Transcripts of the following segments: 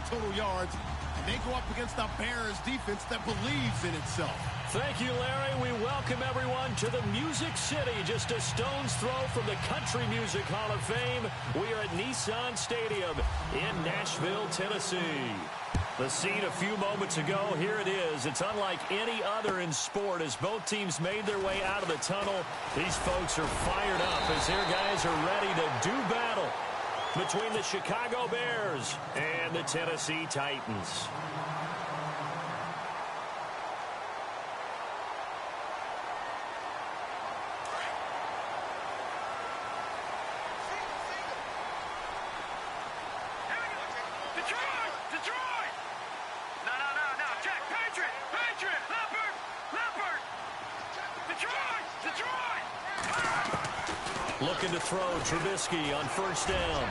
total yards, and they go up against a Bears defense that believes in itself. Thank you, Larry. We welcome everyone to the Music City, just a stone's throw from the Country Music Hall of Fame. We are at Nissan Stadium in Nashville, Tennessee. The scene a few moments ago, here it is. It's unlike any other in sport as both teams made their way out of the tunnel. These folks are fired up as their guys are ready to do battle between the Chicago Bears and the Tennessee Titans. Looking to throw, Trubisky on first down.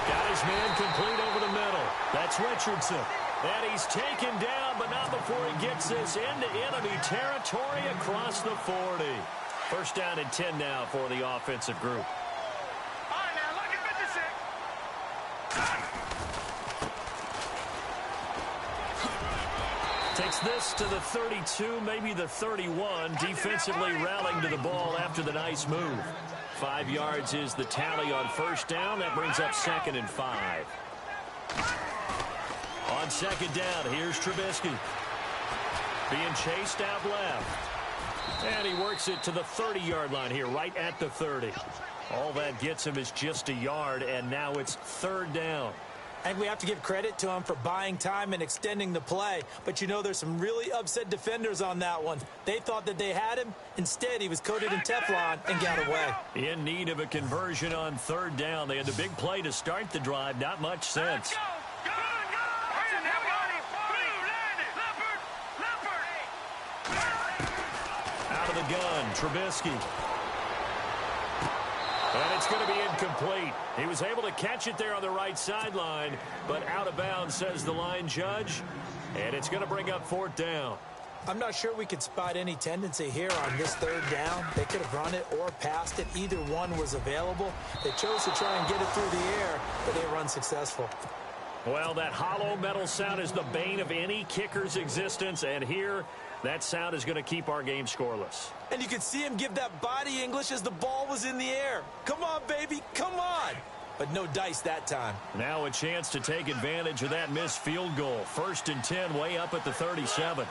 Got his man complete over the middle. That's Richardson. And he's taken down, but not before he gets this into enemy territory across the 40. First down and 10 now for the offensive group. All right, now, look at this. Takes this to the 32, maybe the 31. Defensively rallying to the ball after the nice move. 5 yards is the tally on first down. That brings up 2nd and 5. On second down, here's Trubisky. Being chased out left. And he works it to the 30-yard line here, right at the 30. All that gets him is just a yard, and now it's 3rd down. I think we have to give credit to him for buying time and extending the play. But, you know, there's some really upset defenders on that one. They thought that they had him. Instead, he was coated in Teflon and got away. In need of a conversion on 3rd down. They had the big play to start the drive. Not much sense. Out of the gun, Trubisky. And it's going to be incomplete. He was able to catch it there on the right sideline, but out of bounds, says the line judge. And it's going to bring up 4th down. I'm not sure we could spot any tendency here on this 3rd down. They could have run it or passed it. Either one was available. They chose to try and get it through the air, but they were unsuccessful. Well, that hollow metal sound is the bane of any kicker's existence, and here that sound is going to keep our game scoreless. And you could see him give that body English as the ball was in the air. Come on, baby, come on. But no dice that time. Now a chance to take advantage of that missed field goal. 1st and 10, way up at the 37.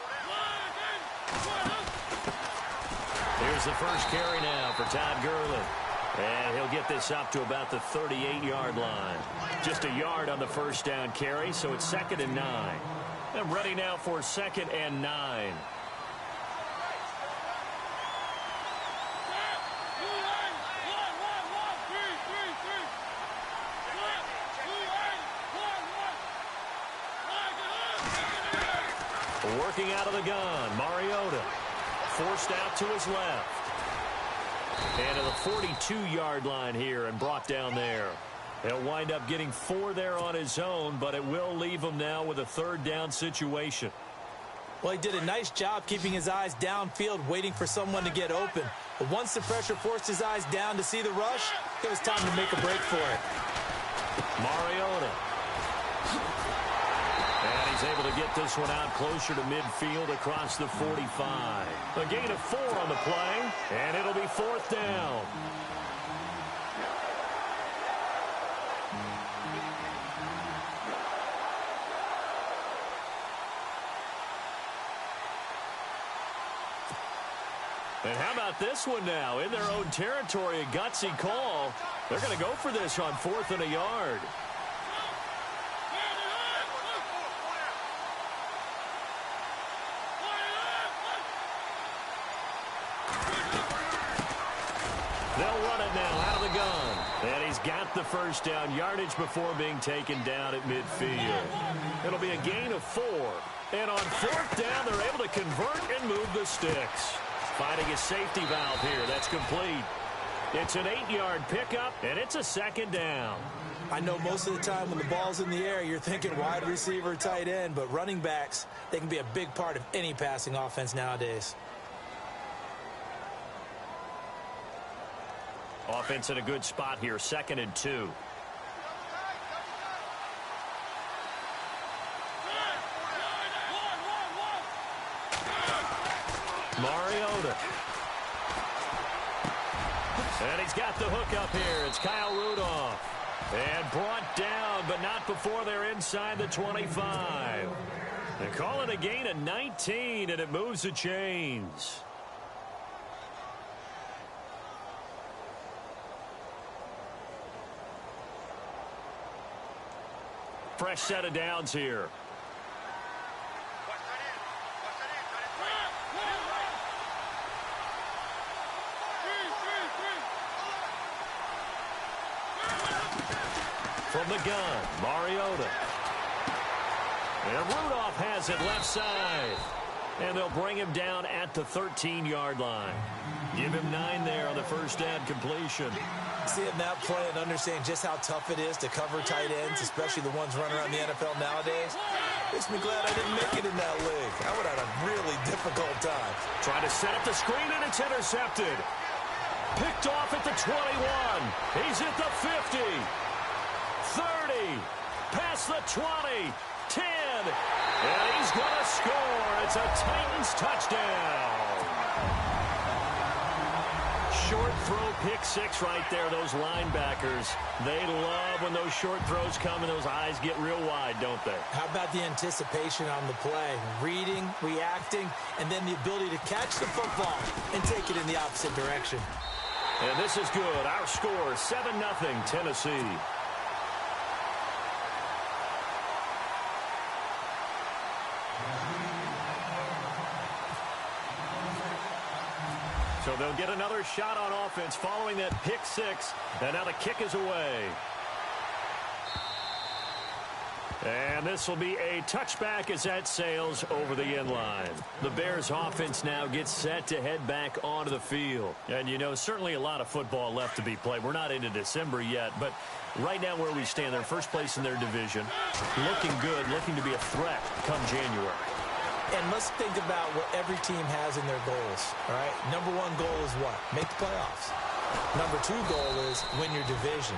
Here's the first carry now for Todd Gurley. And he'll get this up to about the 38-yard line. Just a yard on the first down carry, so it's 2nd and 9. And ready now for 2nd and 9. Working out of the gun, Mariota. Forced out to his left. And to the 42-yard line here and brought down there. He'll wind up getting 4 there on his own, but it will leave him now with a 3rd down situation. Well, he did a nice job keeping his eyes downfield, waiting for someone to get open. But once the pressure forced his eyes down to see the rush, it was time to make a break for it. Mariota. And he's able to get this one out closer to midfield across the 45. A gain of 4 on the play, and it'll be 4th down. And how about this one now? In their own territory, a gutsy call. They're going to go for this on 4th and a yard. They'll run it now out of the gun. And he's got the first down yardage before being taken down at midfield. It'll be a gain of 4. And on 4th down, they're able to convert and move the sticks. Finding a safety valve here. That's complete. It's an 8-yard pickup, and it's a 2nd down. I know most of the time when the ball's in the air, you're thinking wide receiver, tight end, but running backs, they can be a big part of any passing offense nowadays. Offense in a good spot here, 2nd and 2. Mariota. And he's got the hook up here. It's Kyle Rudolph. And brought down, but not before they're inside the 25. They call it a gain of 19, and it moves the chains. Fresh set of downs here. From the gun, Mariota. And Rudolph has it left side. And they'll bring him down at the 13-yard line. Give him 9 there on the first down completion. Seeing that play and understanding just how tough it is to cover tight ends, especially the ones running around the NFL nowadays, makes me glad I didn't make it in that league. I would have had a really difficult time. Trying to set up the screen, and it's intercepted. Picked off at the 21. He's at the 50. 30. Past the 20. 10. And he's going to score. It's a Titans touchdown. Short throw, pick six right there. Those linebackers, they love when those short throws come and those eyes get real wide, don't they? How about the anticipation on the play? Reading, reacting, and then the ability to catch the football and take it in the opposite direction. And this is good. Our score, 7-0 Tennessee. So they'll get another shot on offense following that pick six. And now the kick is away. And this will be a touchback as that sails over the end line. The Bears offense now gets set to head back onto the field. And, you know, certainly a lot of football left to be played. We're not into December yet, but right now where we stand, they're first place in their division. Looking good, looking to be a threat come January. And let's think about what every team has in their goals, all right? Number one goal is what? Make the playoffs. Number two goal is win your division.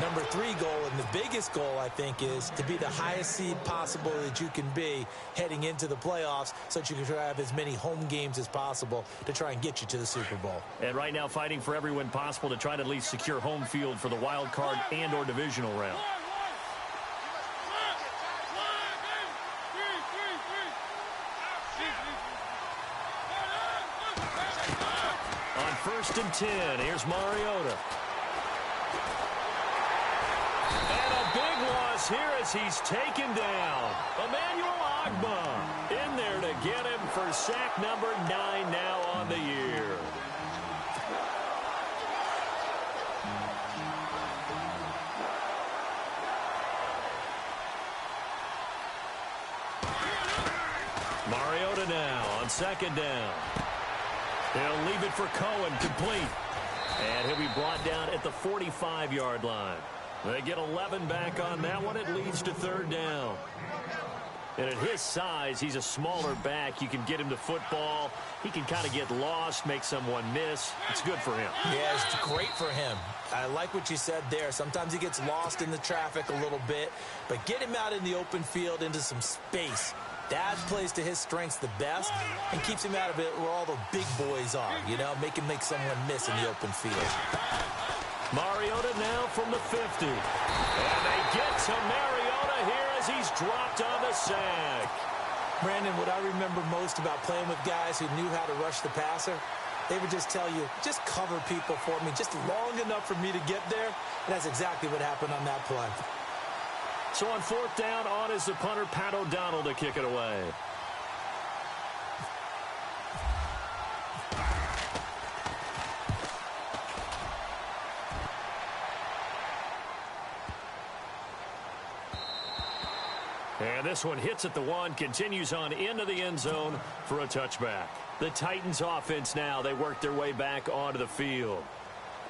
Number three goal, and the biggest goal, I think, is to be the highest seed possible that you can be heading into the playoffs so that you can try to have as many home games as possible to try and get you to the Super Bowl. And right now fighting for every win possible to try to at least secure home field for the wild card and or divisional round. On 1st and 10, here's Mariota. And a big loss here as he's taken down. Emmanuel Ogbah in there to get him for sack number 9 now on the year. Mariota now on 2nd down. They'll leave it for Cohen, complete. And he'll be brought down at the 45-yard line. They get 11 back on that one. It leads to 3rd down. And at his size, he's a smaller back. You can get him to football. He can kind of get lost, make someone miss. It's good for him. Yeah, it's great for him. I like what you said there. Sometimes he gets lost in the traffic a little bit. But get him out in the open field into some space. That plays to his strengths the best and keeps him out of it where all the big boys are, you know, make someone miss in the open field. Mariota now from the 50. And they get to Mariota here as he's dropped on the sack. Brandon, what I remember most about playing with guys who knew how to rush the passer, they would just tell you, just cover people for me, just long enough for me to get there. And that's exactly what happened on that play. So on 4th down, on is the punter, Pat O'Donnell, to kick it away. And this one hits at the 1, continues on into the end zone for a touchback. The Titans offense now, they work their way back onto the field.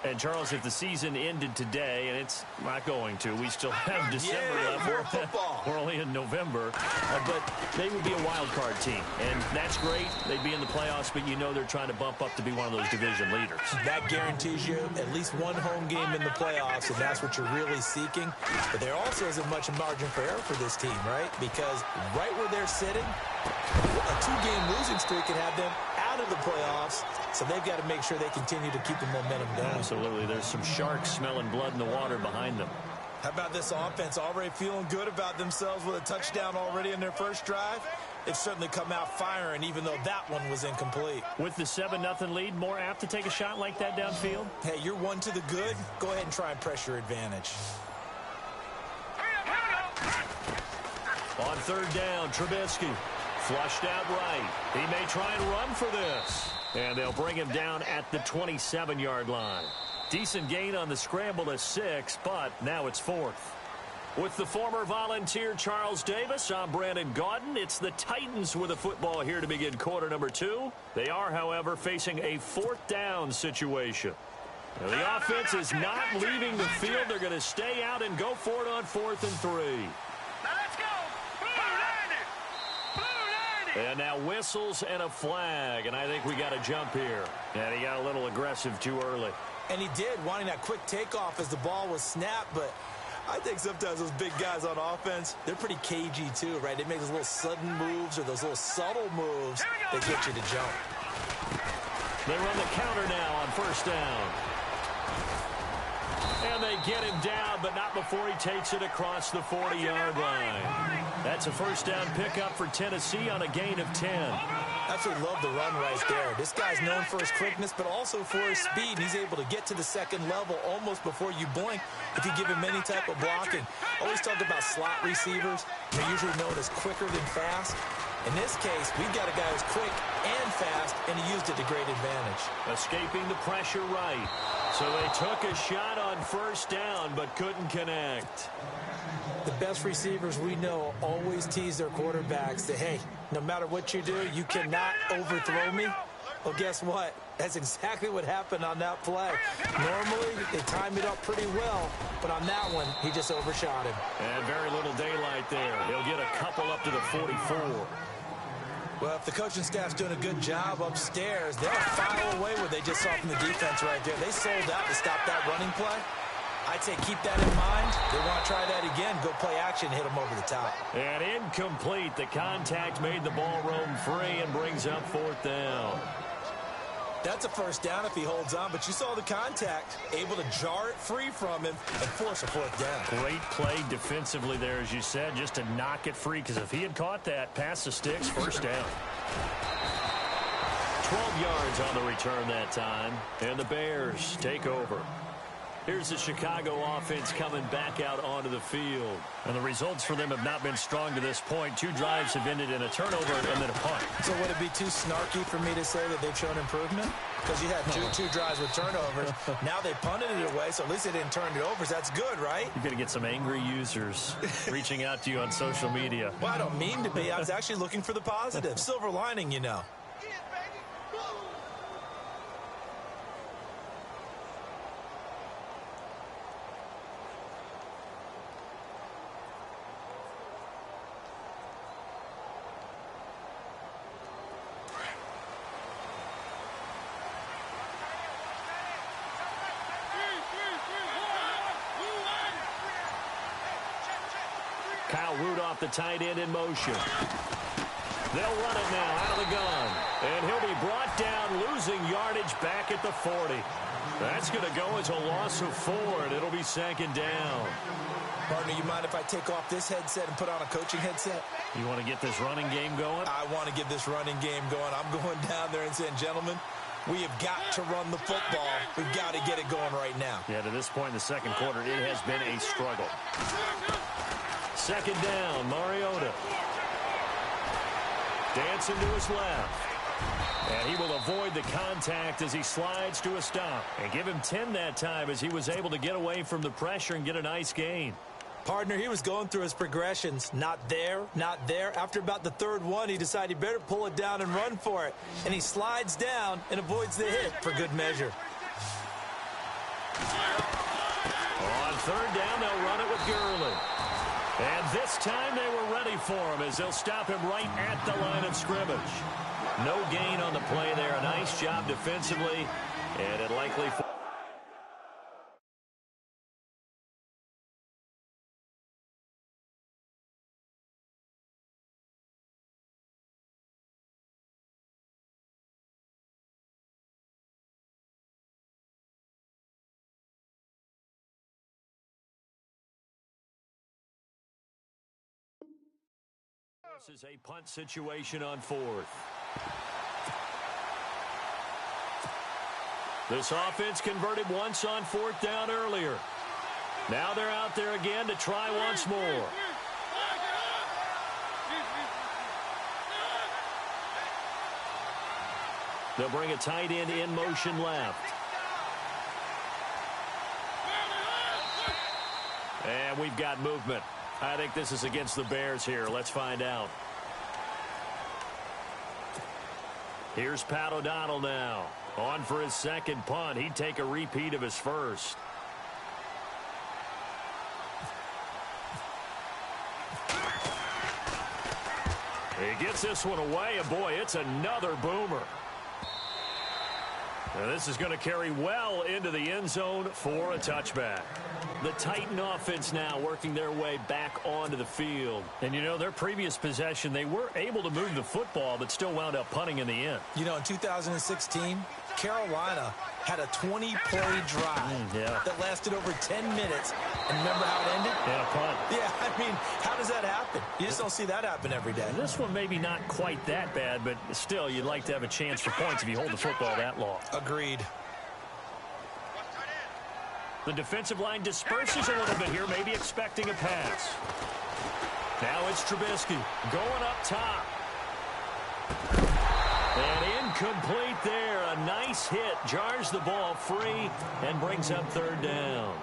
And, Charles, if the season ended today, and it's not going to, we still have December left. We're only in November. But they would be a wild card team. And that's great. They'd be in the playoffs, but you know they're trying to bump up to be one of those division leaders. That guarantees you at least one home game in the playoffs, and that's what you're really seeking. But there also isn't much margin for error for this team, right? Because right where they're sitting, a 2-game losing streak could have them out run of the playoffs, so they've got to make sure they continue to keep the momentum going. Absolutely. There's some sharks smelling blood in the water behind them. How about this offense already feeling good about themselves with a touchdown already in their first drive? They've certainly come out firing, even though that one was incomplete. With the 7-0 lead, more apt to take a shot like that downfield? Hey, you're one to the good. Go ahead and try and press your advantage. On third down, Trubisky. Flushed out right. He may try and run for this. And they'll bring him down at the 27-yard line. Decent gain on the scramble to 6, but now it's 4th. With the former Volunteer Charles Davis, I'm Brandon Gaudin. It's the Titans with a football here to begin quarter number 2. They are, however, facing a 4th down situation. Now, the offense is not leaving the field. They're going to stay out and go for it on 4th and 3. Now let's go. Blue 90. Blue 90. And now whistles and a flag, and I think we got a jump here. And he got a little aggressive too early. And he did, wanting that quick takeoff as the ball was snapped, but I think sometimes those big guys on offense, they're pretty cagey too, right? They make those little sudden moves or those little subtle moves that get you to jump. They run the counter now on first down. And they get him down, but not before he takes it across the 40-yard line. That's a first down pickup for Tennessee on a gain of 10. Absolutely love the run right there. This guy's known for his quickness, but also for his speed. And he's able to get to the second level almost before you blink if you give him any type of blocking. Always talk about slot receivers. They're usually known as quicker than fast. In this case, we've got a guy who's quick and fast, and he used it to great advantage. Escaping the pressure right. So they took a shot on first down, but couldn't connect. The best receivers we know always tease their quarterbacks that, hey, no matter what you do, you cannot overthrow me. Well, guess what? That's exactly what happened on that play. Normally, they time it up pretty well, but on that one, he just overshot him. And very little daylight there. He'll get a couple up to the 44. Well, if the coaching staff's doing a good job upstairs, they'll file away what they just saw from the defense right there. They sold out to stop that running play. I'd say keep that in mind. They want to try that again. Go play action, hit them over the top. And incomplete. The contact made the ball roam free and brings up 4th down. That's a first down if he holds on, but you saw the contact, able to jar it free from him and force a 4th down. Great play defensively there, as you said, just to knock it free, because if he had caught that, pass the sticks, first down. 12 yards on the return that time, and the Bears take over. Here's the Chicago offense coming back out onto the field. And the results for them have not been strong to this point. 2 drives have ended in a turnover and then a punt. So would it be too snarky for me to say that they've shown improvement? Because you had two drives with turnovers. Now they punted it away, so at least they didn't turn it over. So that's good, right? You're going to get some angry users reaching out to you on social media. Well, I don't mean to be. I was actually looking for the positive. Silver lining, you know. Kyle Rudolph, the tight end, in motion. They'll run it now out of the gun. And he'll be brought down, losing yardage back at the 40. That's going to go as a loss of 4, and it'll be 2nd down. Partner, you mind if I take off this headset and put on a coaching headset? You want to get this running game going? I want to get this running game going. I'm going down there and saying, gentlemen, we have got to run the football. We've got to get it going right now. Yeah, to this point in the second quarter, it has been a struggle. 2nd down, Mariota. Dancing to his left. And he will avoid the contact as he slides to a stop. And give him 10 that time as he was able to get away from the pressure and get a nice gain. Partner, he was going through his progressions. Not there, not there. After about the 3rd one, he decided he better pull it down and run for it. And he slides down and avoids the hit for good measure. On 3rd down, they'll run it with Gurley. And this time they were ready for him as they'll stop him right at the line of scrimmage. No gain on the play there. A nice job defensively, and it likely This is a punt situation on fourth. This offense converted once on fourth down earlier. Now they're out there again to try once more. They'll bring a tight end in motion left. And we've got movement. I think this is against the Bears here. Let's find out. Here's Pat O'Donnell now. On for his second punt. He'd take a repeat of his first. He gets this one away, and boy, it's another boomer. And this is going to carry well into the end zone for a touchback. The Titan offense now working their way back onto the field. And, you know, their previous possession, they were able to move the football, but still wound up punting in the end. You know, in 2016, Carolina had a 20-play drive that lasted over 10 minutes. And remember how it ended? Yeah, a punt. Yeah, I mean, how does that happen? You just don't see that happen every day. This one maybe not quite that bad, but still, you'd like to have a chance for points if you hold the football that long. Agreed. The defensive line disperses a little bit here, maybe expecting a pass. Now it's Trubisky going up top. And incomplete there. A nice hit. Jars the ball free and brings up third down.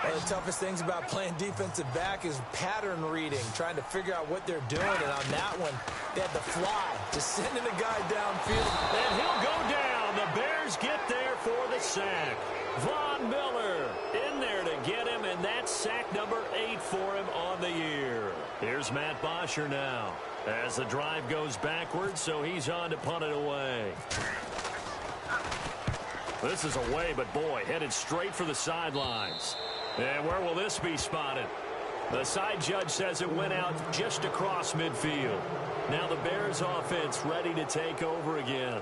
One of the toughest things about playing defensive back is pattern reading, trying to figure out what they're doing. And on that one, they had to fly, just sending a guy downfield. And he'll go down. The Bears get there for the sack. Von Miller in there to get him, and that's sack number 8 for him on the year. Here's Matt Bosher now as the drive goes backwards, so he's on to punt it away. This is away, but boy, headed straight for the sidelines. And where will this be spotted? The side judge says it went out just across midfield. Now the Bears offense ready to take over again.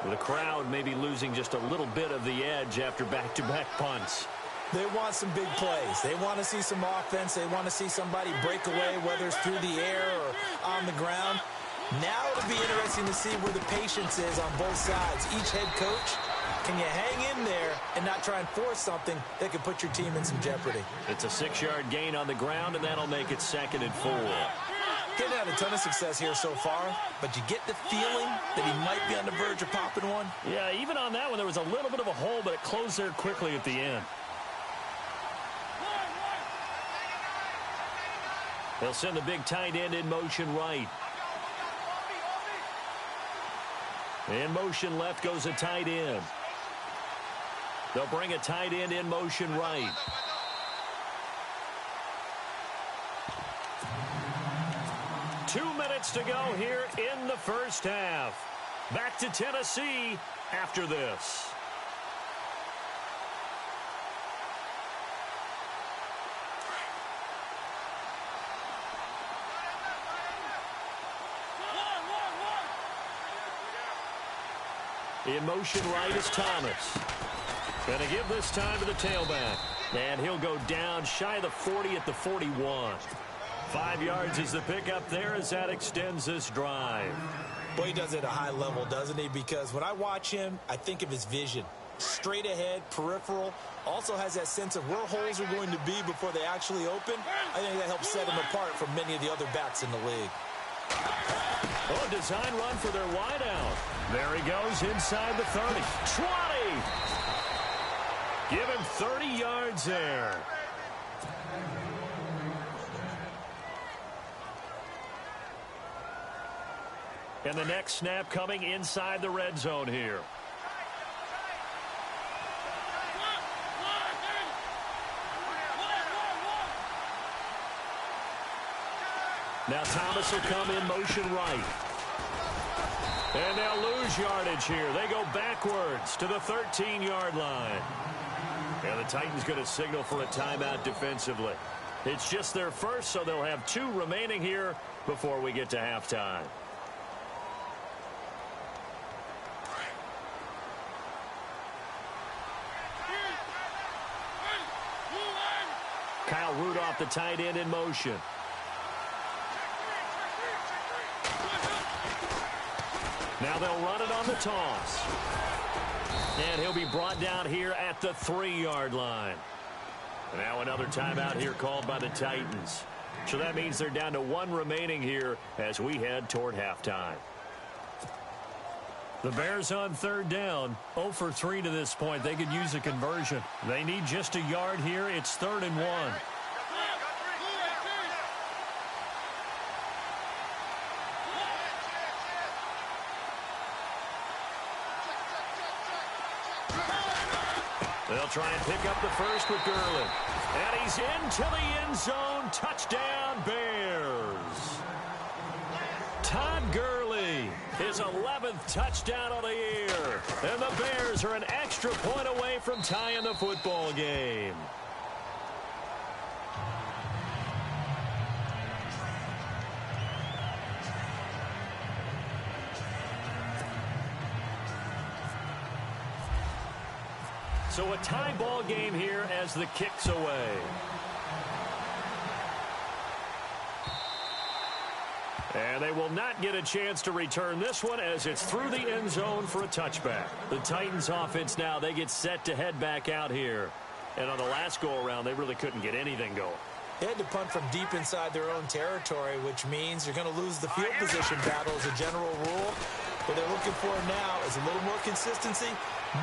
The crowd may be losing just a little bit of the edge after back-to-back punts. They want some big plays. They want to see some offense. They want to see somebody break away, whether it's through the air or on the ground. Now it'll be interesting to see where the patience is on both sides. Each head coach, can you hang in there and not try and force something that could put your team in some jeopardy? It's a 6-yard gain on the ground, and that'll make it 2nd and 4. Didn't have a ton of success here so far, but you get the feeling that he might be on the verge of popping one. Yeah, even on that one, there was a little bit of a hole, but it closed there quickly at the end. They'll send the big tight end in motion right. In motion left goes a tight end. They'll bring a tight end in motion right. Two minutes to go here in the first half. Back to Tennessee after this. In motion right is Thomas. Gonna give this time to the tailback. And he'll go down shy of the 40 at the 41. 5 yards is the pickup there as that extends this drive. Boy, he does it at a high level, doesn't he? Because when I watch him, I think of his vision. Straight ahead, peripheral. Also has that sense of where holes are going to be before they actually open. I think that helps set him apart from many of the other backs in the league. Oh, design run for their wideout. There he goes inside the 30. 20! Give him 30 yards there. And the next snap coming inside the red zone here. Now Thomas will come in motion right. And they'll lose yardage here. They go backwards to the 13-yard line. And the Titans going to signal for a timeout defensively. It's just their first, so they'll have 2 remaining here before we get to halftime. Kyle Rudolph, the tight end, in motion. Now they'll run it on the toss. And he'll be brought down here at the 3-yard line. Now another timeout here called by the Titans. So that means they're down to 1 remaining here as we head toward halftime. The Bears on 3rd down, 0 for 3 to this point. They could use a conversion. They need just a yard here. It's 3rd and 1. They'll try and pick up the first with Gurley. And he's into the end zone. Touchdown, Bears. Todd Gurley, his 11th touchdown of the year. And the Bears are an extra point away from tying the football game. So a tie ball game here as the kick's away. And they will not get a chance to return this one as it's through the end zone for a touchback. The Titans offense now, they get set to head back out here. And on the last go-around, they really couldn't get anything going. They had to punt from deep inside their own territory, which means you're going to lose the field position battle as a general rule. What they're looking for now is a little more consistency,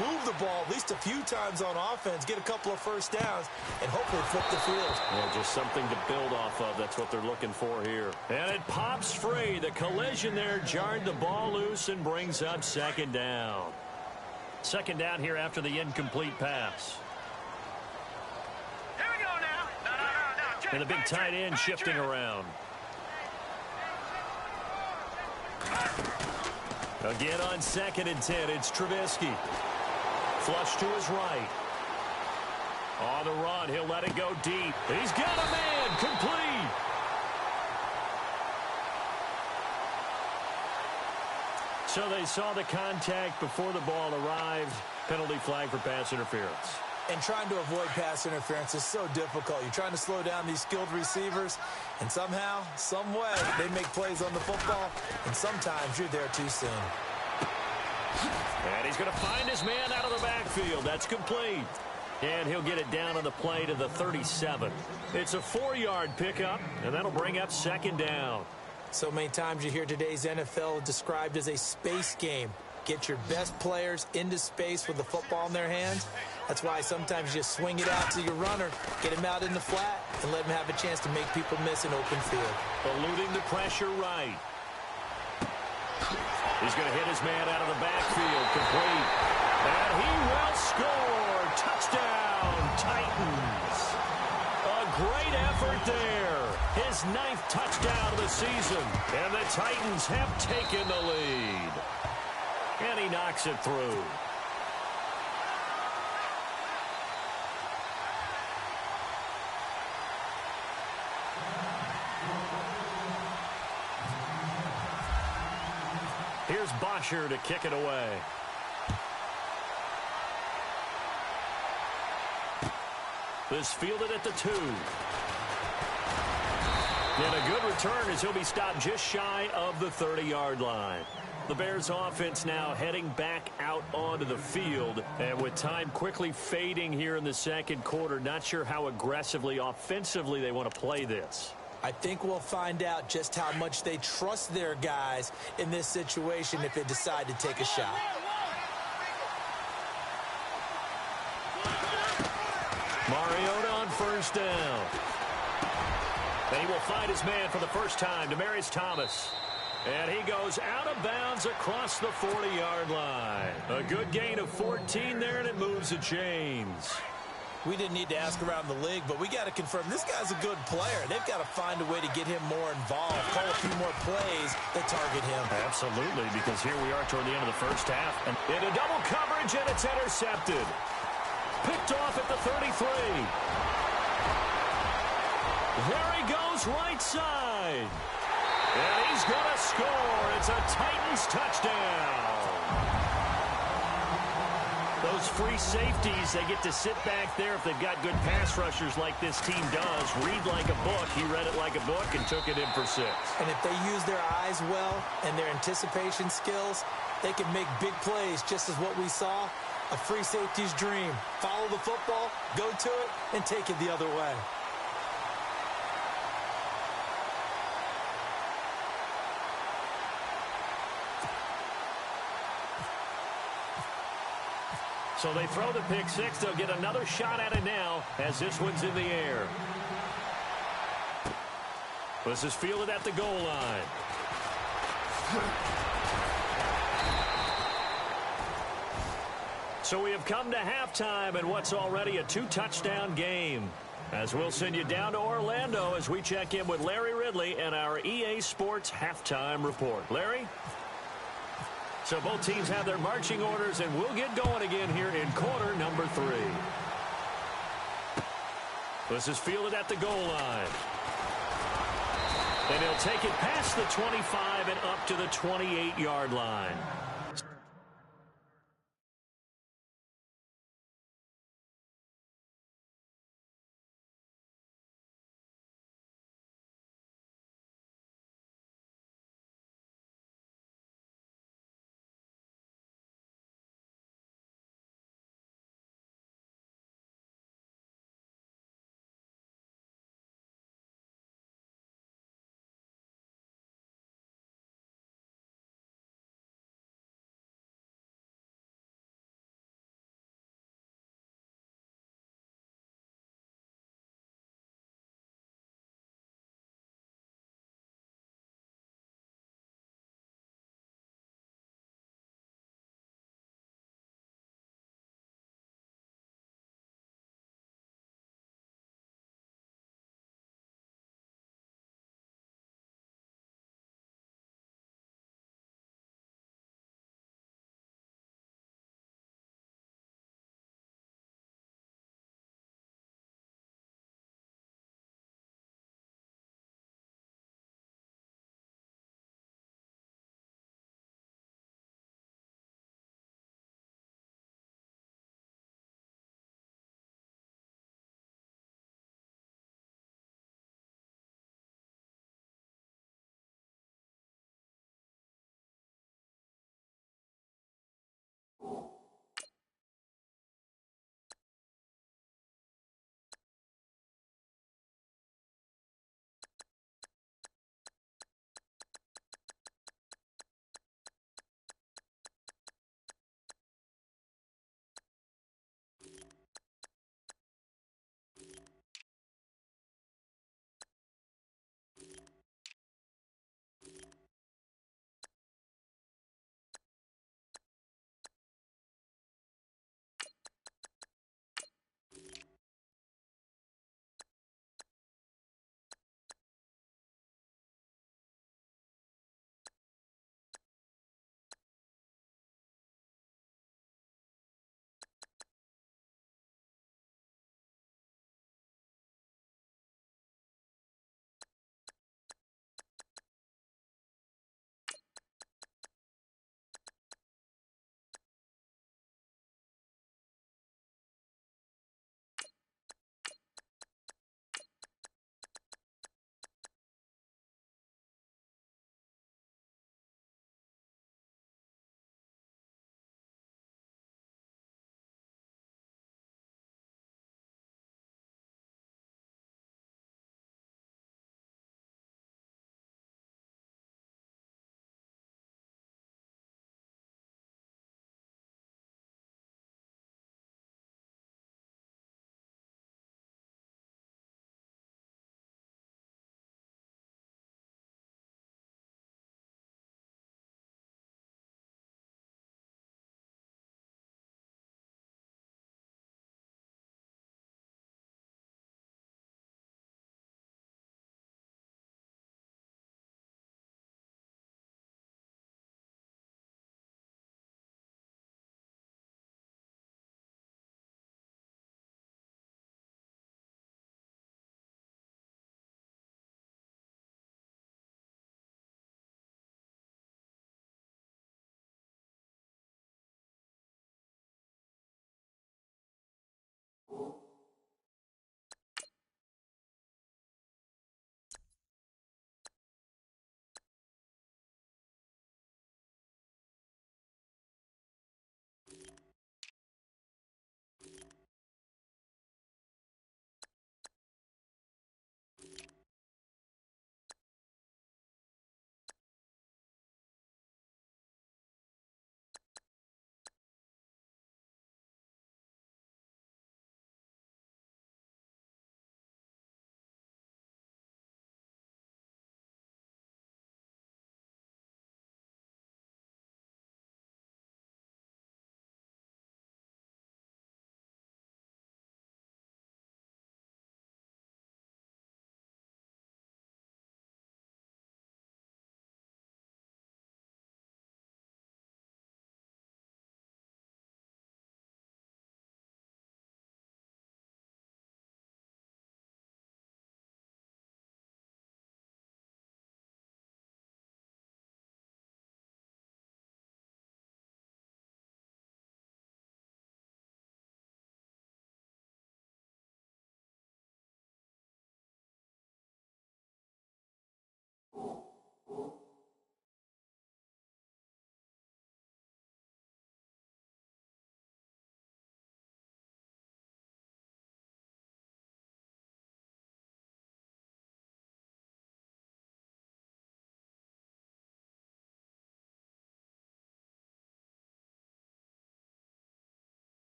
move the ball at least a few times on offense, get a couple of first downs, and hopefully flip the field. Yeah, just something to build off of. That's what they're looking for here. And it pops free. The collision there jarred the ball loose and brings up 2nd down. 2nd down here after the incomplete pass. Here we go now. No. And the big tight end shifting around. Again on 2nd and 10, it's Trubisky. Flush to his right. On the run, he'll let it go deep. He's got a man, complete. So they saw the contact before the ball arrived. Penalty flag for pass interference. And trying to avoid pass interference is so difficult. You're trying to slow down these skilled receivers, and somehow, some way, they make plays on the football, and sometimes you're there too soon. And he's going to find his man out of the backfield. That's complete. And he'll get it down on the play to the 37. It's a 4-yard pickup, and that'll bring up 2nd down. So many times you hear today's NFL described as a space game. Get your best players into space with the football in their hands. That's why sometimes you just swing it out to your runner, get him out in the flat, and let him have a chance to make people miss an open field. Eluding the pressure right. He's going to hit his man out of the backfield, complete. And he will score. Touchdown, Titans. A great effort there. His 9th touchdown of the season. And the Titans have taken the lead. And he knocks it through. Here's Bosher to kick it away. This fielded at the 2. And a good return as he'll be stopped just shy of the 30-yard line. The Bears offense now heading back out onto the field. And with time quickly fading here in the 2nd quarter, not sure how aggressively, offensively they want to play this. I think we'll find out just how much they trust their guys in this situation if they decide to take a shot. Mariota on 1st down. And he will find his man for the first time, Demaryius Thomas. And he goes out of bounds across the 40-yard line. A good gain of 14 there, and it moves the chains. We didn't need to ask around the league, but we got to confirm this guy's a good player. They've got to find a way to get him more involved, call a few more plays that target him. Absolutely, because here we are toward the end of the first half. And into double coverage, and it's intercepted. Picked off at the 33. There he goes, right side. And he's going to score. It's a Titans touchdown. Those free safeties, they get to sit back there if they've got good pass rushers like this team does. Read like a book. He read it like a book and took it in for 6. And if they use their eyes well and their anticipation skills, They can make big plays, just as what we saw, a free safety's dream. Follow the football, go to it, and take it the other way. So they throw the pick six. They'll get another shot at it now as this one's in the air. This is fielded at the goal line. So we have come to halftime in what's already a 2-touchdown game. As we'll send you down to Orlando as we check in with Larry Ridley and our EA Sports Halftime Report. Larry? So both teams have their marching orders, and we'll get going again here in quarter number 3. This is fielded at the goal line. And he'll take it past the 25 and up to the 28-yard line.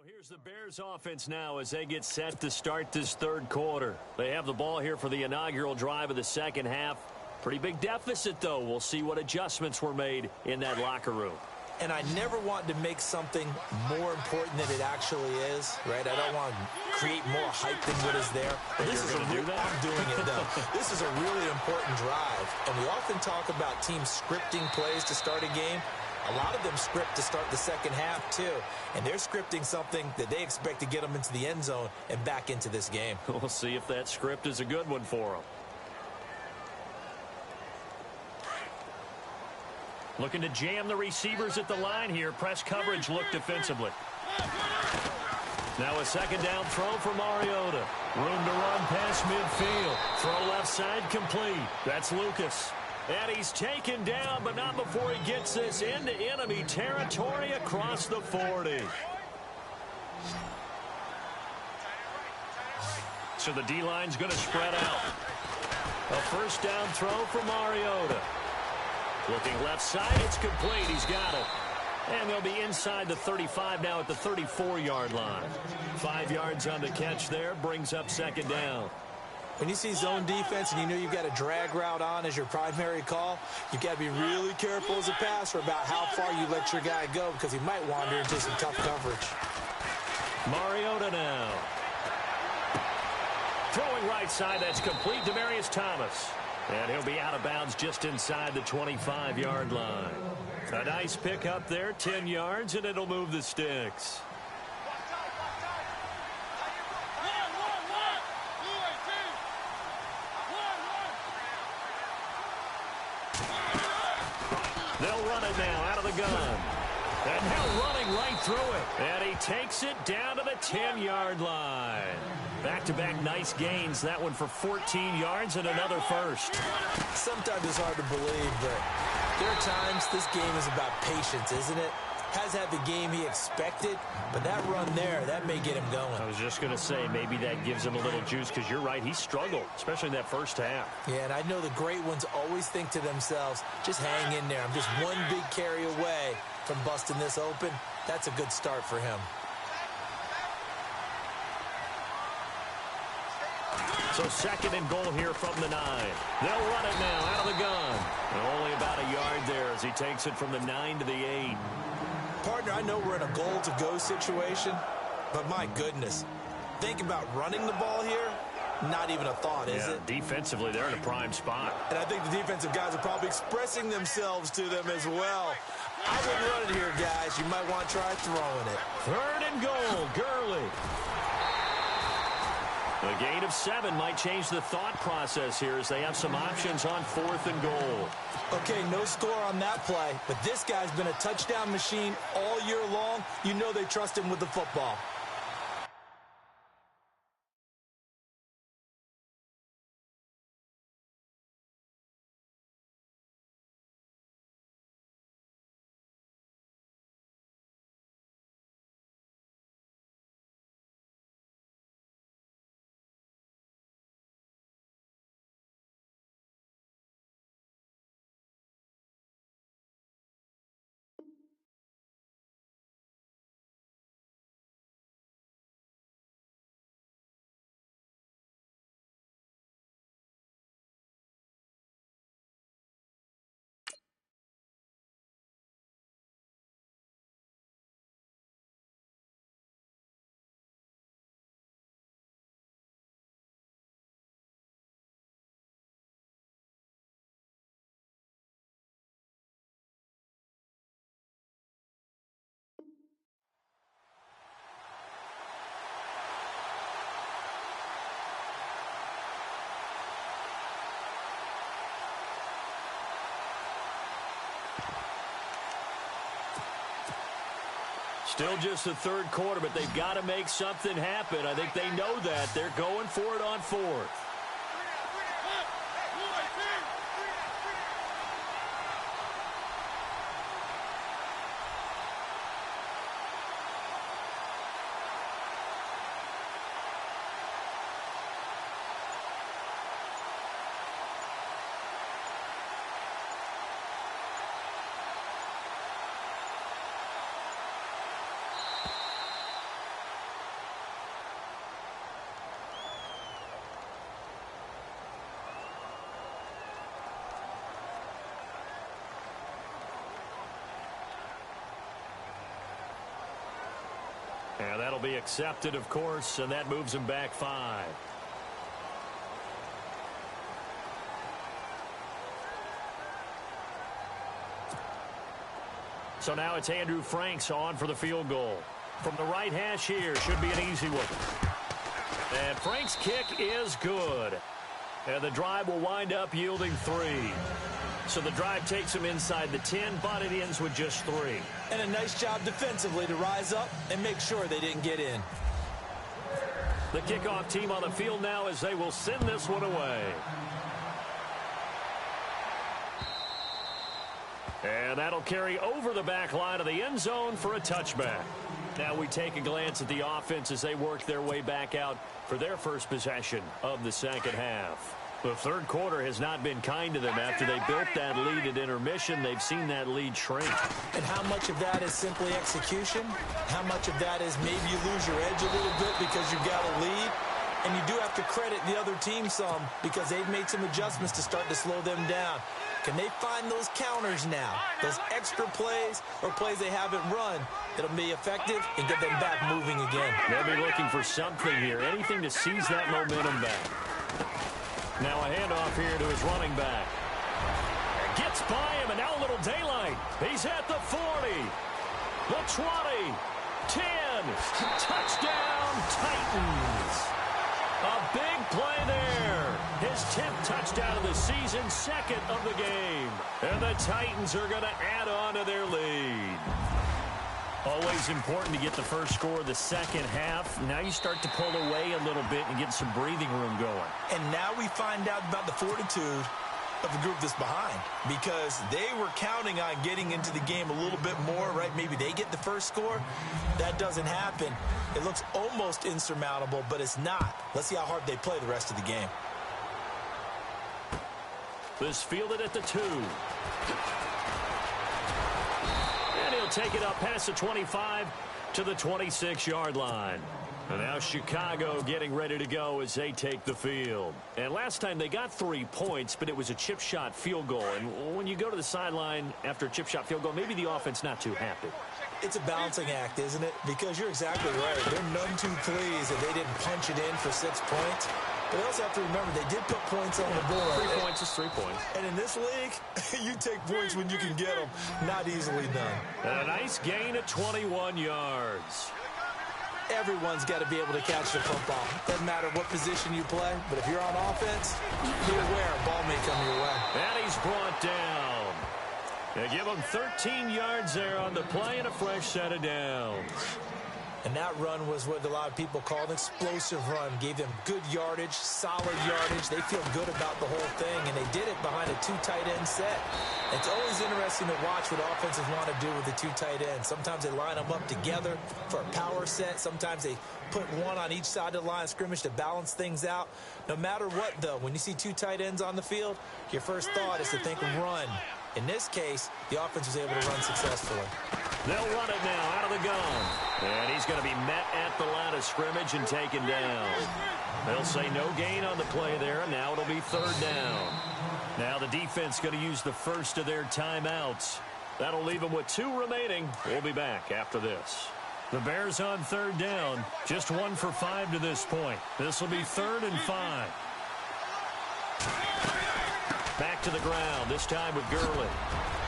Here's the Bears offense now as they get set to start this third quarter. They have the ball here for the inaugural drive of the second half. Pretty big deficit, though. We'll see what adjustments were made in that locker room. And I never want to make something more important than it actually is, right? I don't want to create more hype than what is there. But this is I'm doing it, though. This is a really important drive. And we often talk about teams scripting plays to start a game. A lot of them script to start the second half, too. And they're scripting something that they expect to get them into the end zone and back into this game. We'll see if that script is a good one for them. Looking to jam the receivers at the line here. Press coverage look defensively. Now a second down throw for Mariota. Room to run past midfield. Throw left side complete. That's Lucas. And he's taken down, but not before he gets this into enemy territory across the 40. So the D-line's going to spread out. A first down throw for Mariota. Looking left side, it's complete. He's got it. And they'll be inside the 35 now at the 34-yard line. 5 yards on the catch there, brings up second down. When you see zone defense and you know you've got a drag route on as your primary call, you've got to be really careful as a passer about how far you let your guy go because he might wander into some tough coverage. Mariota now. Throwing right side, that's complete. Demaryius Thomas. And he'll be out of bounds just inside the 25-yard line. A nice pick up there, 10 yards, and it'll move the sticks. They'll run it now out of the gun. And now running right through it. And he takes it down to the 10-yard line. Back-to-back nice gains. That one for 14 yards and another first. Sometimes it's hard to believe, but there are times this game is about patience, isn't it? Has had the game he expected, but that run there, that may get him going. I was just going to say, maybe that gives him a little juice because you're right, he struggled, especially in that first half. Yeah, and I know the great ones always think to themselves, just hang in there. I'm just one big carry away from busting this open. That's a good start for him. So second and goal here from the 9. They'll run it now out of the gun. And only about a yard there as he takes it from the 9 to the 8. Partner, I know we're in a goal-to-go situation, but my goodness, think about running the ball here. Not even a thought, is it? Defensively, they're in a prime spot. And I think the defensive guys are probably expressing themselves to them as well. I wouldn't run it here, guys. You might want to try throwing it. Third and goal, Gurley. A gain of 7 might change the thought process here as they have some options on 4th and goal. Okay, no score on that play, but this guy's been a touchdown machine all year long. You know they trust him with the football. Still just the third quarter, but they've got to make something happen. I think they know that. They're going for it on 4th. And that'll be accepted, of course, and that moves him back 5. So now it's Andrew Franks on for the field goal. From the right hash here, should be an easy one. And Frank's kick is good. And the drive will wind up yielding 3. So the drive takes him inside the 10, but it ends with just 3. And a nice job defensively to rise up and make sure they didn't get in. The kickoff team on the field now as they will send this one away. And that'll carry over the back line of the end zone for a touchback. Now we take a glance at the offense as they work their way back out for their first possession of the second half. The third quarter has not been kind to them. After they built that lead at intermission, they've seen that lead shrink. And how much of that is simply execution? How much of that is maybe you lose your edge a little bit because you've got a lead? And you do have to credit the other team some because they've made some adjustments to start to slow them down. Can they find those counters now, those extra plays or plays they haven't run that'll be effective and get them back moving again? They'll be looking for something here, anything to seize that momentum back. Now a handoff here to his running back. Gets by him, and now a little daylight. He's at the 40, the 20, 10. Touchdown, Titans. A big play there. His 10th touchdown of the season, second of the game. And the Titans are going to add on to their lead. Always important to get the first score of the second half. Now you start to pull away a little bit and get some breathing room going. And now we find out about the fortitude of the group that's behind, because they were counting on getting into the game a little bit more, right? Maybe they get the first score. That doesn't happen. It looks almost insurmountable, but it's not. Let's see how hard they play the rest of the game. This fielded at the 2. And he'll take it up past the 25 to the 26-yard line. And now Chicago getting ready to go as they take the field. And last time they got 3 points, but it was a chip shot field goal. And when you go to the sideline after a chip shot field goal, maybe the offense not too happy. It's a balancing act, isn't it? Because you're exactly right. They're none too pleased that they didn't punch it in for 6 points. But they also have to remember they did put points on the board. 3 points is 3 points. And in this league, you take points when you can get them. Not easily done. And a nice gain of 21 yards. Everyone's got to be able to catch the football. Doesn't matter what position you play, but if you're on offense, be aware a ball may come your way. And he's brought down. They give him 13 yards there on the play and a fresh set of downs. And that run was what a lot of people call an explosive run. Gave them good yardage, solid yardage. They feel good about the whole thing, and they did it behind a 2 tight end set. It's always interesting to watch what offenses want to do with the 2 tight ends. Sometimes they line them up together for a power set. Sometimes they put one on each side of the line of scrimmage to balance things out. No matter what, though, when you see 2 tight ends on the field, your first thought is to think run. In this case, the offense was able to run successfully. They'll run it now out of the gun. And he's going to be met at the line of scrimmage and taken down. They'll say no gain on the play there, and now it'll be 3rd down. Now the defense going to use the first of their timeouts. That'll leave them with 2 remaining. We'll be back after this. The Bears on 3rd down. Just 1 for 5 to this point. This will be 3rd and 5. Back to the ground, this time with Gurley.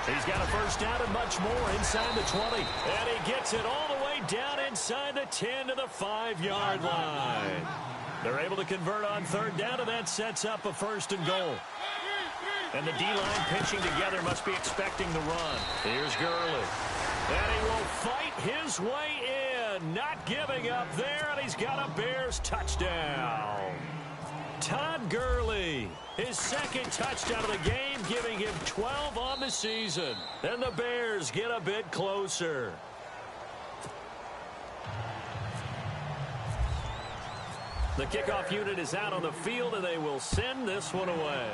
He's got a first down and much more inside the 20. And he gets it all the way down inside the 10 to the 5-yard line. They're able to convert on 3rd down, and that sets up a 1st and goal. And the D-line pinching together must be expecting the run. Here's Gurley. And he will fight his way in. Not giving up there, and he's got a Bears touchdown. Todd Gurley, his 2nd touchdown of the game, giving him 12 on the season. And the Bears get a bit closer. The kickoff unit is out on the field, and they will send this one away.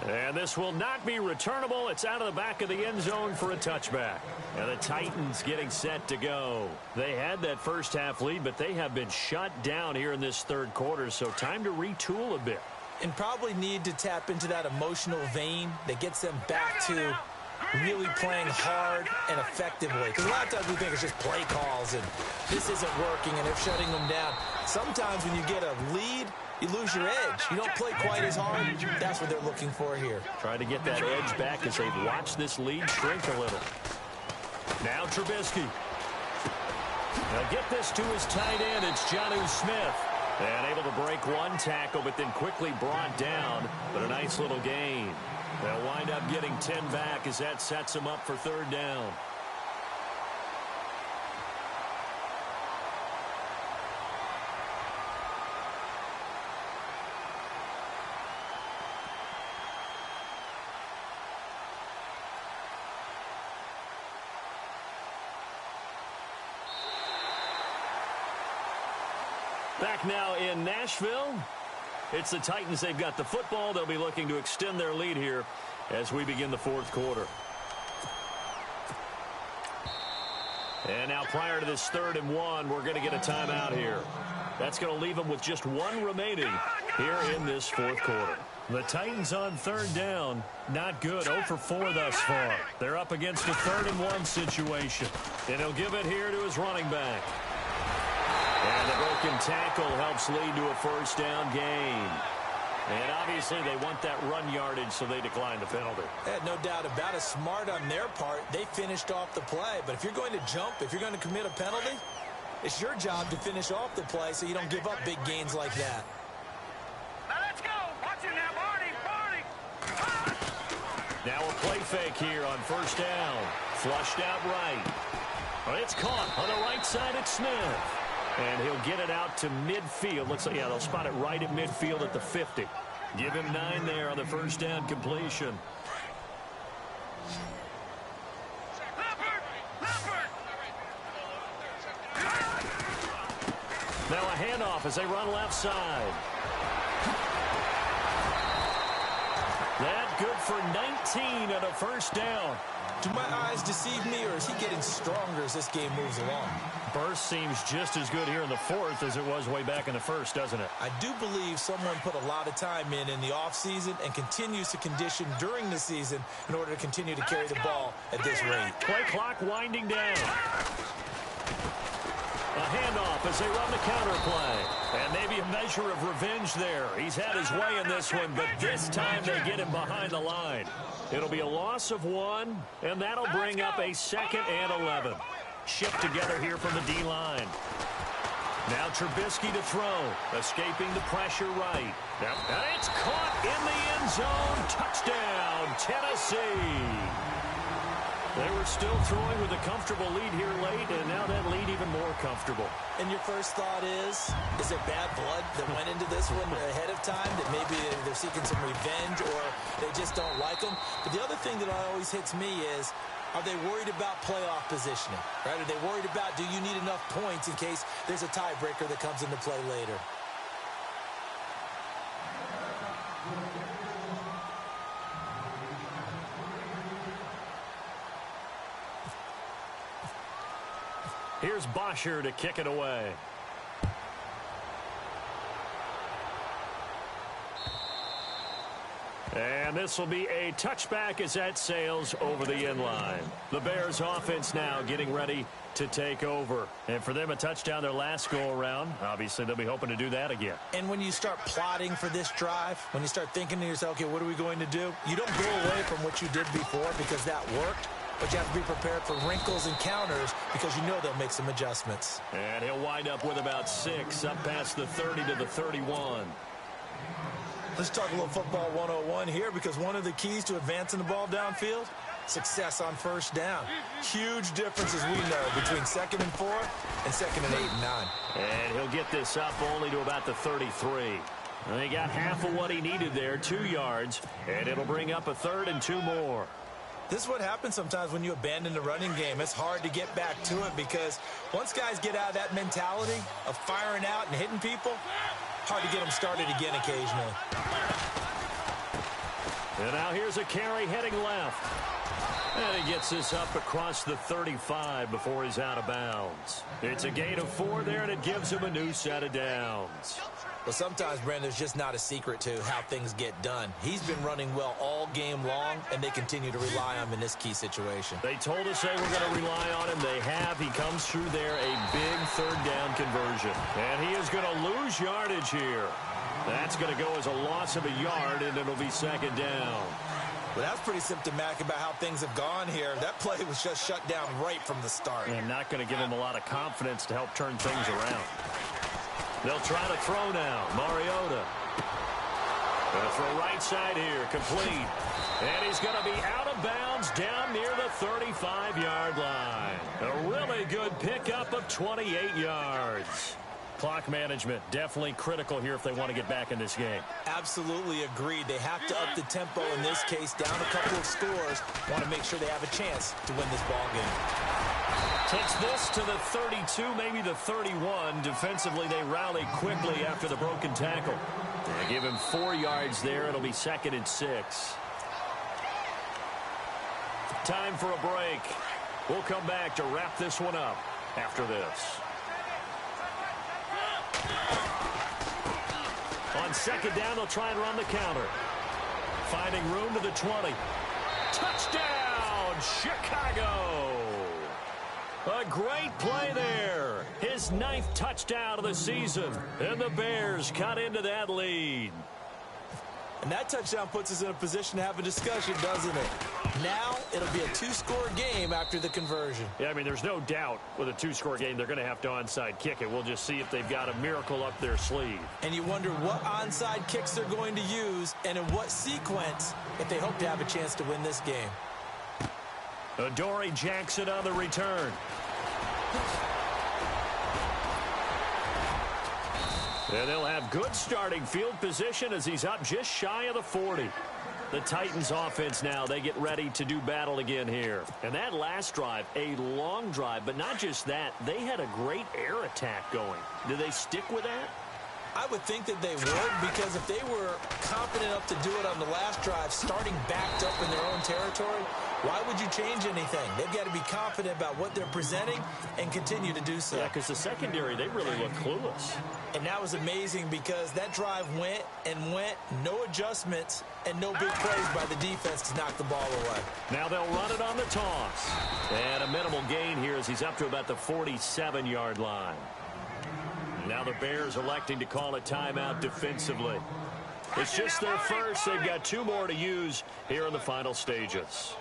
And this will not be returnable. It's out of the back of the end zone for a touchback. And the Titans getting set to go. They had that first half lead, but they have been shut down here in this 3rd quarter, so time to retool a bit. And probably need to tap into that emotional vein that gets them back to really playing hard and effectively. Because a lot of times we think it's just play calls and this isn't working and they're shutting them down. Sometimes when you get a lead, you lose your edge. You don't play quite as hard. That's what they're looking for here. Trying to get that edge back as they've watched this lead shrink a little. Now Trubisky. Now get this to his tight end. It's Jonnu Smith. And able to break one tackle, but then quickly brought down. But a nice little gain. They'll wind up getting 10 back as that sets them up for third down. Back now in Nashville. It's the Titans. They've got the football. They'll be looking to extend their lead here as we begin the fourth quarter. And now prior to this 3rd and 1, we're going to get a timeout here. That's going to leave them with just one remaining here in this fourth quarter. The Titans on 3rd down. Not good. 0 for 4 thus far. They're up against a 3rd and 1 situation. And he'll give it here to his running back. And the broken tackle helps lead to a first down gain. And obviously they want that run yardage, so they decline the penalty. No doubt about it. Smart on their part. They finished off the play. But if you're going to jump, if you're going to commit a penalty, it's your job to finish off the play so you don't give up big gains like that. Now let's go. Watch it now, Barney. Now a play fake here on first down. Flushed out right. Well, it's caught on the right side at Smith. And he'll get it out to midfield. Looks like, yeah, they'll spot it right at midfield at the 50. Give him 9 there on the first down completion. Now a handoff as they run left side. That good for 19 at a first down. Do my eyes deceive me, or is he getting stronger as this game moves along? Burst seems just as good here in the fourth as it was way back in the first, doesn't it? I do believe someone put a lot of time in the offseason and continues to condition during the season in order to continue to carry the ball at this rate. Play clock winding down. A handoff as they run the counter play. And maybe a measure of revenge there. He's had his way in this one, but this time they get him behind the line. It'll be a loss of 1, and that'll bring up a 2nd and 11. Shipped together here from the D-line. Now Trubisky to throw. Escaping the pressure right. And it's caught in the end zone. Touchdown, Tennessee. They were still throwing with a comfortable lead here late, and now that lead even more comfortable. And your first thought is there bad blood that went into this one ahead of time, that maybe they're seeking some revenge or they just don't like them? But the other thing that always hits me is, are they worried about playoff positioning? Right? Are they worried about, do you need enough points in case there's a tiebreaker that comes into play later? Here's Bosher to kick it away. And this will be a touchback as that sails over the end line. The Bears offense now getting ready to take over. And for them, a touchdown their last go-around. Obviously, they'll be hoping to do that again. And when you start plotting for this drive, when you start thinking to yourself, okay, what are we going to do? You don't go away from what you did before because that worked. But you have to be prepared for wrinkles and counters because you know they'll make some adjustments. And he'll wind up with about 6, up past the 30 to the 31. Let's talk a little football 101 here, because one of the keys to advancing the ball downfield, success on first down. Huge differences we know between 2nd and 4 and 2nd and 8 and 9. And he'll get this up only to about the 33. And he got half of what he needed there, 2 yards, and it'll bring up a 3rd and 2 more. This is what happens sometimes when you abandon the running game. It's hard to get back to it because once guys get out of that mentality of firing out and hitting people, hard to get them started again occasionally. And now here's a carry heading left. And he gets this up across the 35 before he's out of bounds. It's a gain of 4 there, and it gives him a new set of downs. Well, sometimes, Brandon, there's just not a secret to how things get done. He's been running well all game long, and they continue to rely on him in this key situation. They told us they were going to rely on him. They have. He comes through there, a big third down conversion. And he is going to lose yardage here. That's going to go as a loss of a yard, and it'll be second down. Well, that's pretty symptomatic about how things have gone here. That play was just shut down right from the start. And not going to give him a lot of confidence to help turn things around. They'll try to throw now. Mariota. Gonna throw right side here. Complete. And he's going to be out of bounds down near the 35-yard line. A really good pickup of 28 yards. Clock management definitely critical here if they want to get back in this game. Absolutely agreed. They have to up the tempo in this case, down a couple of scores. Want to make sure they have a chance to win this ball game. Takes this to the 32, maybe the 31. Defensively, they rally quickly after the broken tackle. They give him 4 yards there. It'll be 2nd and 6. Time for a break. We'll come back to wrap this one up after this. On second down, they'll try and run the counter. Finding room to the 20. Touchdown, Chicago! A great play there. His 9th touchdown of the season. And the Bears cut into that lead. And that touchdown puts us in a position to have a discussion, doesn't it? Now it'll be a 2-score game after the conversion. Yeah, I mean, there's no doubt with a 2-score game they're going to have to onside kick it. We'll just see if they've got a miracle up their sleeve. And you wonder what onside kicks they're going to use and in what sequence if they hope to have a chance to win this game. Adoree Jackson on the return. And they'll have good starting field position as he's up just shy of the 40. The Titans offense now, they get ready to do battle again here. And that last drive, a long drive, but not just that, they had a great air attack going. Do they stick with that? I would think that they would, because if they were confident enough to do it on the last drive, starting backed up in their own territory, why would you change anything? They've got to be confident about what they're presenting and continue to do so. Yeah, because the secondary, they really look clueless. And that was amazing because that drive went and went, no adjustments, and no big plays by the defense to knock the ball away. Now they'll run it on the toss. And a minimal gain here as he's up to about the 47-yard line. Now the Bears electing to call a timeout defensively. It's just their first. They've got 2 more to use here in the final stages.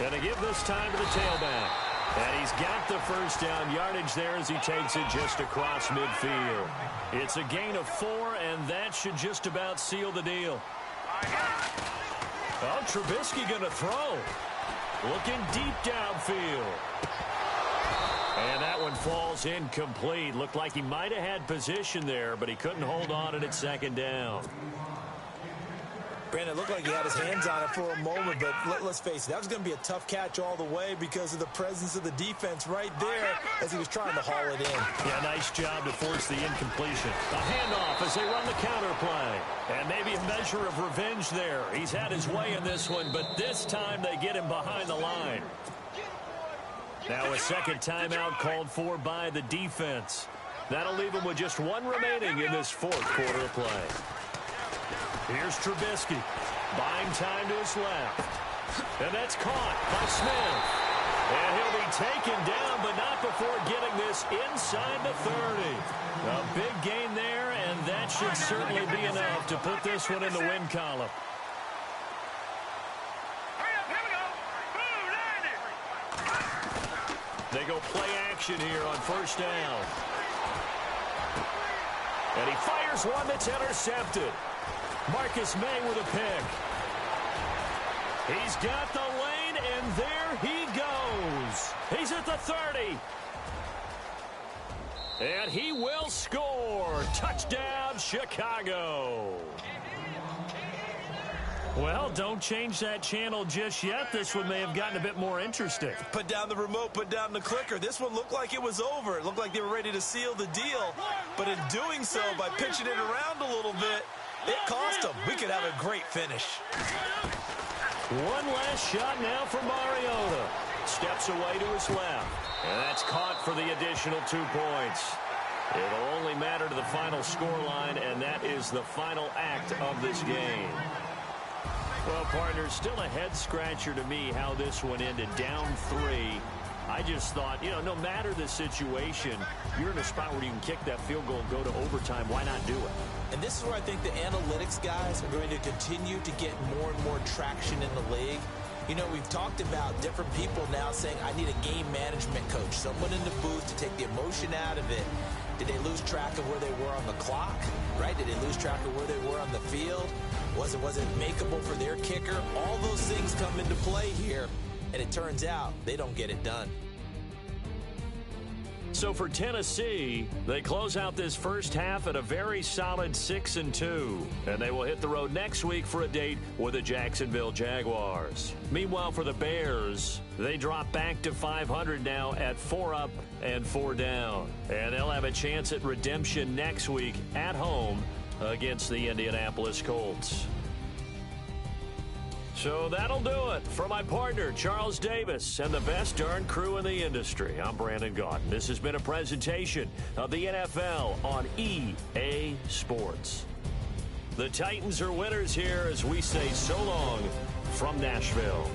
And they give this time to the tailback. And he's got the first down yardage there as he takes it just across midfield. It's a gain of 4, and that should just about seal the deal. Oh, Trubisky going to throw. Looking deep downfield. And that one falls incomplete. Looked like he might have had position there, but he couldn't hold on at second down. Brandon, it looked like he had his hands on it for a moment, but let's face it, that was going to be a tough catch all the way because of the presence of the defense right there as he was trying to haul it in. Yeah, nice job to force the incompletion. A handoff as they run the counter play. And maybe a measure of revenge there. He's had his way in this one, but this time they get him behind the line. Now a second timeout called for by the defense. That'll leave them with just 1 remaining in this 4th quarter of play. Here's Trubisky, buying time to his left. And that's caught by Smith. And he'll be taken down, but not before getting this inside the 30. A big gain there, and that should certainly be enough to put this one in the win column. They go play action here on first down. And he fires one that's intercepted. Marcus May with a pick. He's got the lane, and there he goes. He's at the 30. And he will score. Touchdown, Chicago. Well, don't change that channel just yet. This one may have gotten a bit more interesting. Put down the remote, put down the clicker. This one looked like it was over. It looked like they were ready to seal the deal. But in doing so, by pitching it around a little bit, it cost them. We could have a great finish. One last shot now for Mariota. Steps away to his left. And that's caught for the additional 2 points. It'll only matter to the final scoreline, and that is the final act of this game. Well, partners, still a head-scratcher to me how this one ended. Down 3. I just thought, no matter the situation, you're in a spot where you can kick that field goal and go to overtime. Why not do it? And this is where I think the analytics guys are going to continue to get more and more traction in the league. We've talked about different people now saying, I need a game management coach, someone in the booth to take the emotion out of it. Did they lose track of where they were on the clock, right? Did they lose track of where they were on the field? Was it makeable for their kicker? All those things come into play here, and it turns out they don't get it done. So for Tennessee, they close out this first half at a very solid 6-2. And they will hit the road next week for a date with the Jacksonville Jaguars. Meanwhile, for the Bears, they drop back to 500 now at 4 up and 4 down. And they'll have a chance at redemption next week at home against the Indianapolis Colts. So that'll do it for my partner, Charles Davis, and the best darn crew in the industry. I'm Brandon Gaudin. This has been a presentation of the NFL on EA Sports. The Titans are winners here as we say so long from Nashville.